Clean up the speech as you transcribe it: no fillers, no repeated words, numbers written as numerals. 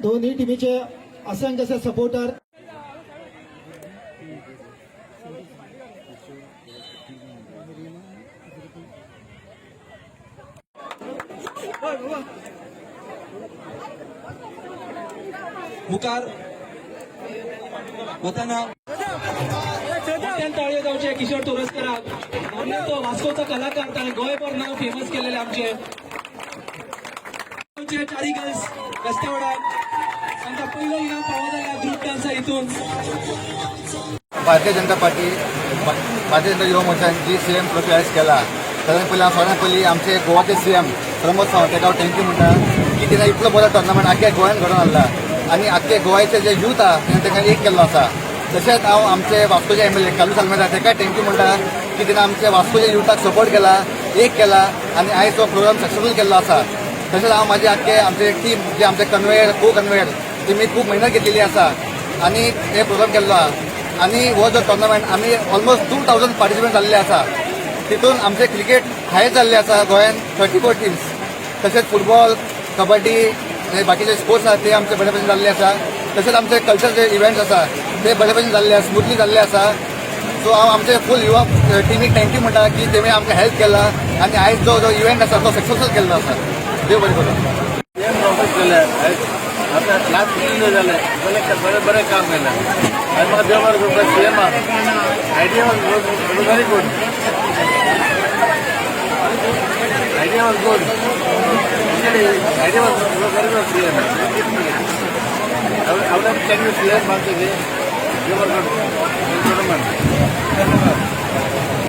दोन्ही टीमीचे असंख्य सपोर्टर मुखार वताना ताळयो जावचे किशोर तोरसकराक तो वास्कोचा कलाकार ताणें गोंयभर नाव फेमस केलेले आमचे चारी गर्ल्स रस्त्यावडार तांकां पयलो इनाम फावो जाल्या ग्रुप डान्सा हितून Bharatiya Janata party Bharatiya Janata Yuva मोर्चान CM profiles केला तातूंत पयलीं सगळ्यांत पयलीं आमचे गोवाचे सीएम प्रमोद सावंत ताका हांव थँक्यू म्हणटा की तिणें इतलो बरो टोर्नामेंट आख्या गोंयांत घडोवन हाडला आनी आख्खे गोंयचे जे यूथ आहा तेणें ताका एक केल्लो आसा तशेंच हांव आमचे वास्कोचे एमएलए कालू सालमेरा ताकाय थँक्यू म्हणटा की तिणें आमचे वास्कोच्या युथाक सपोर्ट केला एक केला आनी आयज तो प्रोग्राम सक्सेसफूल केल्लो आसा तशेंच हांव म्हाजे आख्खे आमचे टीम जे आमचे कन्वेयर को कन्वेयर तेमी खूब मेहनत घेतलेली आसा आनी हे प्रोग्राम केल्लो आहा आनी हो जो टोर्नामेंट आमी ऑलमोस्ट 2000 पार्टिसिपेंट जाल्ले आसा तितून आमचे क्रिकेट हायस्ट जाल्ले आसा गोंयांत 34 टीम्स तशेंच फुटबॉल कबड्डी हे बाकीचे स्पोर्ट्स आसा ते आमचे बरे भशेन जाल्ले आसा तशेंच आमचे कल्चर जे इव्हेंट्स आसा ते बरे भशेन जाल्ले आसा स्मुथली जाल्ले आसा सो हांव आमचे फूल युवा टिमीक थँक्यू म्हणटा की तेमी आमकां हेल्प केला आनी आयज जो इव्हेंट आसा तो सक्सेसफूल केल्लो आसा देव बरें करूं आता लास्ट 3 दिवस झाले बरे बरे काम केलं आणि मग देव बरं करूं CM idea was very good idea was good idea was very good CM आवडा कॅन यू सीएम मागचे देव बरं करूं धन्यवाद